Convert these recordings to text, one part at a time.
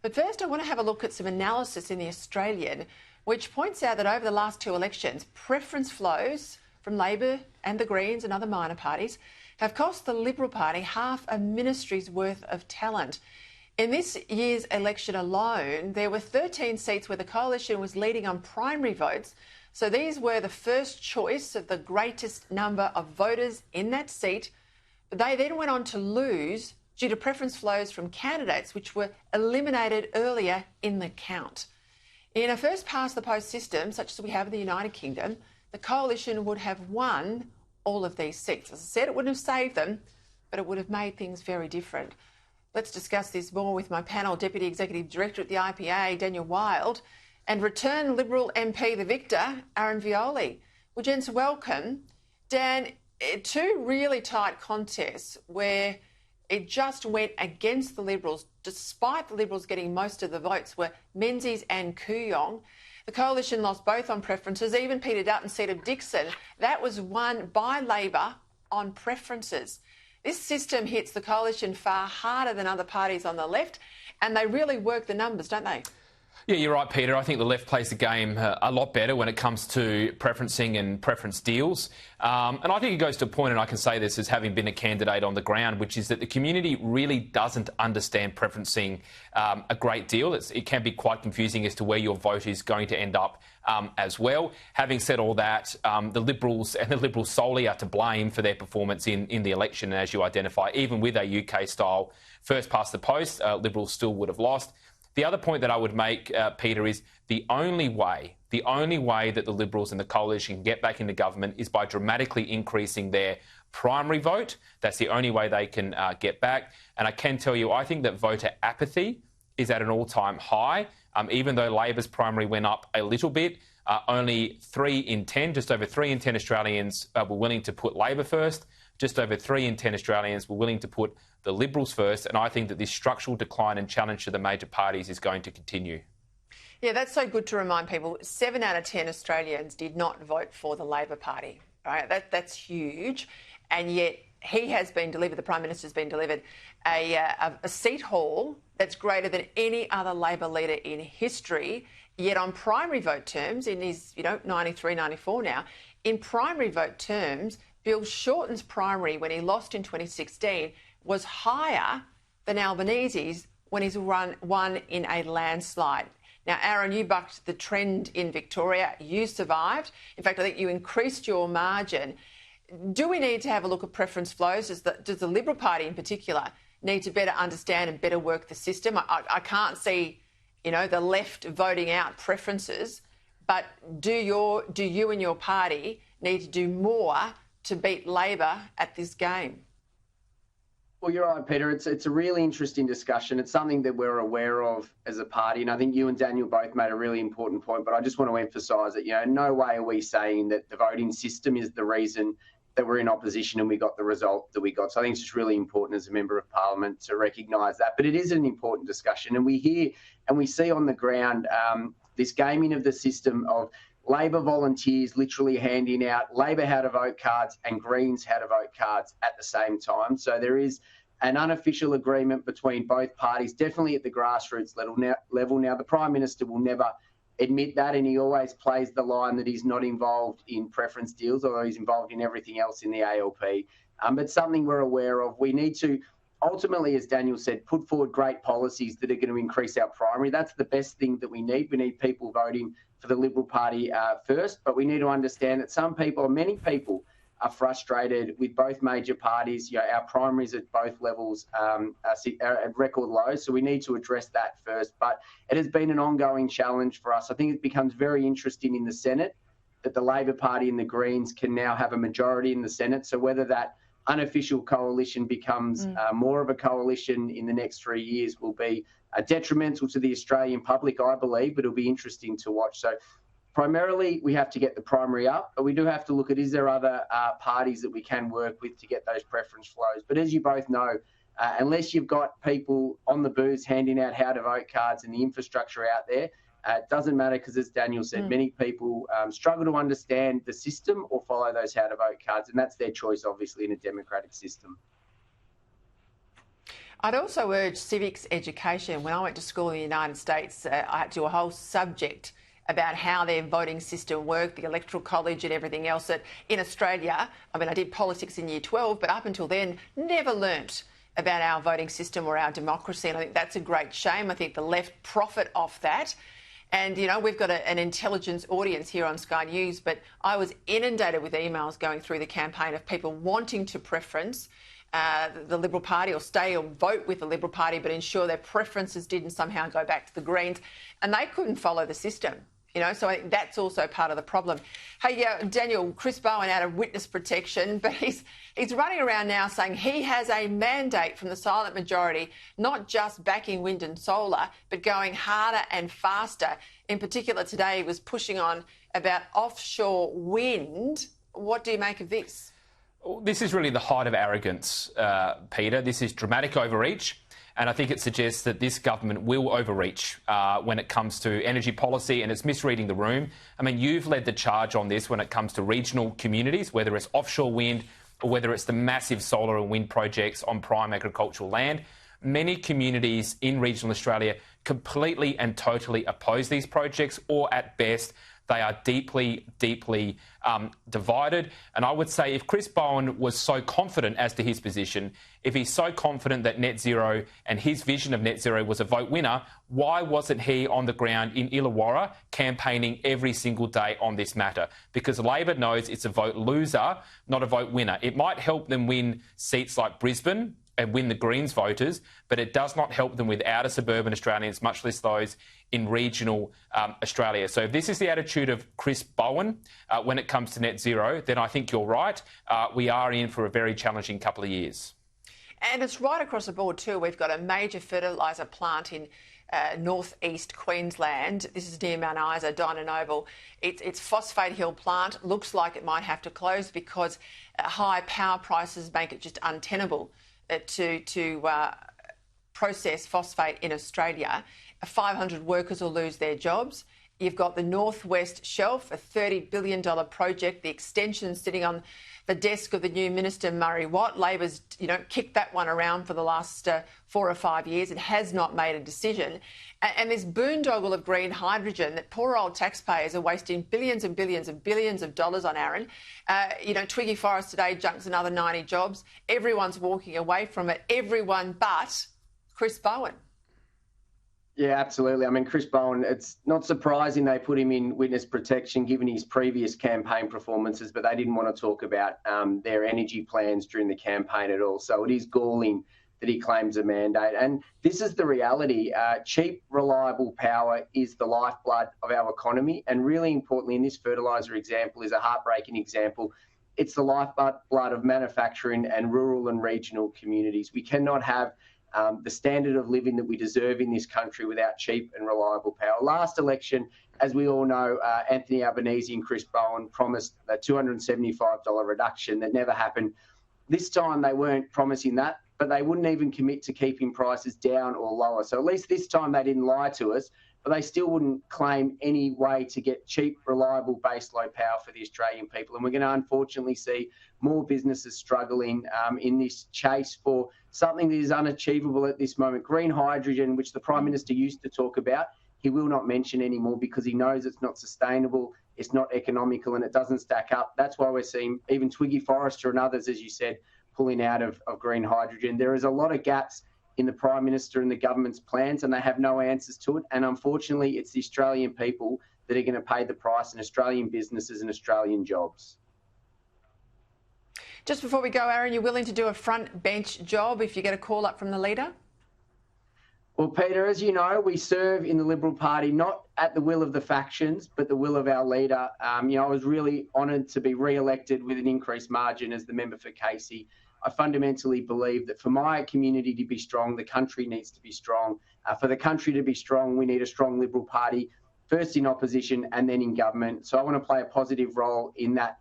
But first, I want to have a look at some analysis in The Australian, which points out that over the last two elections, preference flows from Labor and the Greens and other minor parties have cost the Liberal Party half a ministry's worth of talent. In this year's election alone, there were 13 seats where the coalition was leading on primary votes. So these were the first choice of the greatest number of voters in that seat. But they then went on to lose due to preference flows from candidates which were eliminated earlier in the count. In a first-past-the-post system, such as we have in the United Kingdom, the coalition would have won all of these seats. As I said, it wouldn't have saved them, but it would have made things very different. Let's discuss this more with my panel, Deputy Executive Director at the IPA, Daniel Wild, and return Liberal MP, the victor, Aaron Violi. Well, gents, welcome. Dan, two really tight contests where it just went against the Liberals, despite the Liberals getting most of the votes, were Menzies and Kooyong. The coalition lost both on preferences. Even Peter Dutton's seat of Dixon, that was won by Labor on preferences. This system hits the coalition far harder than other parties on the left, and they really work the numbers, don't they? Yeah, you're right, Peter. I think the left plays the game a lot better when it comes to preferencing and preference deals. And I think it goes to a point, and I can say this as having been a candidate on the ground, which is that the community really doesn't understand preferencing a great deal. It can be quite confusing as to where your vote is going to end up as well. Having said all that, the Liberals and the Liberals solely are to blame for their performance in the election. And as you identify, even with a UK-style first past the post, Liberals still would have lost. The other point that I would make, Peter, is the only way that the Liberals and the coalition can get back into government is by dramatically increasing their primary vote. That's the only way they can get back. And I can tell you, I think that voter apathy is at an all-time high. Even though Labor's primary went up a little bit, only 3 in 10, just over 3 in 10 Australians were willing to put Labor first. Just over 3 in 10 Australians were willing to put the Liberals first, and I think that this structural decline and challenge to the major parties is going to continue. Yeah, that's so good to remind people. 7 out of 10 Australians did not vote for the Labor Party. Right? That's huge, and yet he has been delivered, the Prime Minister's been delivered a seat haul that's greater than any other Labor leader in history, yet on primary vote terms, in his 93, 94 now, in primary vote terms, Bill Shorten's primary when he lost in 2016 was higher than Albanese's when he's won in a landslide. Now, Aaron, you bucked the trend in Victoria. You survived. In fact, I think you increased your margin. Do we need to have a look at preference flows? Does the Liberal Party in particular need to better understand and better work the system? I can't see, the left voting out preferences, but do you and your party need to do more to beat Labor at this game? Well, you're right, Peter. It's a really interesting discussion. It's something that we're aware of as a party, and I think you and Daniel both made a really important point, but I just want to emphasise that, in no way are we saying that the voting system is the reason that we're in opposition and we got the result that we got. So I think it's just really important as a Member of Parliament to recognise that. But it is an important discussion, and we hear and we see on the ground this gaming of the system of Labor volunteers literally handing out Labor how to vote cards and Greens how to vote cards at the same time. So there is an unofficial agreement between both parties, definitely at the grassroots level. Now, the Prime Minister will never admit that, and he always plays the line that he's not involved in preference deals, although he's involved in everything else in the ALP. But something we're aware of. We need to ultimately, as Daniel said, put forward great policies that are going to increase our primary. That's the best thing that we need. We need people voting for the Liberal Party first, but we need to understand that many people are frustrated with both major parties. Our primaries at both levels are at record lows, so we need to address that first. But it has been an ongoing challenge for us. I think it becomes very interesting in the Senate that the Labor Party and the Greens can now have a majority in the Senate. So whether that unofficial coalition becomes more of a coalition in the next 3 years will be detrimental to the Australian public, I believe, but it'll be interesting to watch. So primarily, we have to get the primary up, but we do have to look at, is there other parties that we can work with to get those preference flows? But as you both know, unless you've got people on the booths handing out how to vote cards and the infrastructure out there, it doesn't matter because, as Daniel said, many people struggle to understand the system or follow those how to vote cards, and that's their choice, obviously, in a democratic system. I'd also urge civics education. When I went to school in the United States, I had to do a whole subject about how their voting system worked, the Electoral College and everything else. That in Australia, I mean, I did politics in year 12, but up until then, never learnt about our voting system or our democracy. And I think that's a great shame. I think the left profit off that. And, you know, we've got an intelligence audience here on Sky News, but I was inundated with emails going through the campaign of people wanting to preference the Liberal Party or stay or vote with the Liberal Party, but ensure their preferences didn't somehow go back to the Greens. And they couldn't follow the system, you know, so I think that's also part of the problem. Hey, Daniel, Chris Bowen out of witness protection, but he's running around now saying he has a mandate from the silent majority, not just backing wind and solar, but going harder and faster. In particular, today he was pushing on about offshore wind. What do you make of this? This is really the height of arrogance, Peter. This is dramatic overreach, and I think it suggests that this government will overreach when it comes to energy policy, and it's misreading the room. I mean, you've led the charge on this when it comes to regional communities, whether it's offshore wind or whether it's the massive solar and wind projects on prime agricultural land. Many communities in regional Australia completely and totally oppose these projects, or at best, they are deeply, deeply divided. And I would say if Chris Bowen was so confident as to his position, if he's so confident that net zero and his vision of net zero was a vote winner, why wasn't he on the ground in Illawarra campaigning every single day on this matter? Because Labor knows it's a vote loser, not a vote winner. It might help them win seats like Brisbane and win the Greens voters, but it does not help them with outer suburban Australians, much less those in regional Australia. So if this is the attitude of Chris Bowen when it comes to net zero, then I think you're right. We are in for a very challenging couple of years. And it's right across the board too. We've got a major fertiliser plant in northeast Queensland. This is near Mount Isa, Dyno Nobel. It's Phosphate Hill plant. Looks like it might have to close because high power prices make it just untenable to process phosphate in Australia. 500 workers will lose their jobs. You've got the Northwest Shelf, a $30 billion project. The extension sitting on the desk of the new Minister, Murray Watt. Labor's, kicked that one around for the last 4 or 5 years. It has not made a decision. And this boondoggle of green hydrogen that poor old taxpayers are wasting billions and billions and billions of dollars on, Aaron. Twiggy Forrest today junks another 90 jobs. Everyone's walking away from it. Everyone but Chris Bowen. Yeah, absolutely. I mean, Chris Bowen, it's not surprising they put him in witness protection given his previous campaign performances, but they didn't want to talk about their energy plans during the campaign at all. So it is galling that he claims a mandate. And this is the reality. Cheap, reliable power is the lifeblood of our economy. And really importantly, in this fertiliser example is a heartbreaking example. It's the lifeblood of manufacturing and rural and regional communities. We cannot have the standard of living that we deserve in this country without cheap and reliable power. Last election, as we all know, Anthony Albanese and Chris Bowen promised a $275 reduction that never happened. This time they weren't promising that, but they wouldn't even commit to keeping prices down or lower. So at least this time they didn't lie to us, but they still wouldn't claim any way to get cheap, reliable baseload power for the Australian people. And we're going to unfortunately see more businesses struggling in this chase for something that is unachievable at this moment. Green hydrogen, which the Prime Minister used to talk about, he will not mention anymore because he knows it's not sustainable, it's not economical, and it doesn't stack up. That's why we're seeing even Twiggy Forrester and others, as you said, pulling out of green hydrogen. There is a lot of gaps in the Prime Minister and the government's plans, and they have no answers to it. And unfortunately, it's the Australian people that are going to pay the price, and Australian businesses and Australian jobs. Just before we go, Aaron, you're willing to do a front bench job if you get a call up from the leader? Well, Peter, as you know, we serve in the Liberal Party not at the will of the factions, but the will of our leader. I was really honoured to be re-elected with an increased margin as the member for Casey. I fundamentally believe that for my community to be strong, the country needs to be strong. For the country to be strong, we need a strong Liberal Party, first in opposition and then in government. So I want to play a positive role in that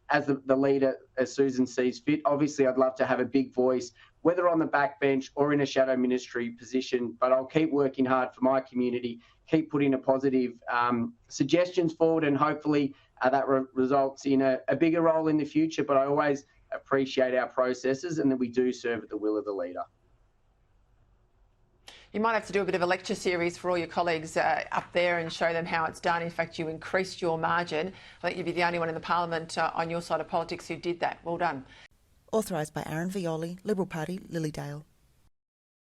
as the leader, as Susan sees fit. Obviously, I'd love to have a big voice, whether on the backbench or in a shadow ministry position, but I'll keep working hard for my community, keep putting a positive suggestions forward, and hopefully that results in a bigger role in the future. But I always appreciate our processes and that we do serve at the will of the leader. You might have to do a bit of a lecture series for all your colleagues up there and show them how it's done. In fact, you increased your margin. I think you'd be the only one in the parliament on your side of politics who did that. Well done. Authorised by Aaron Violi, Liberal Party, Lilydale.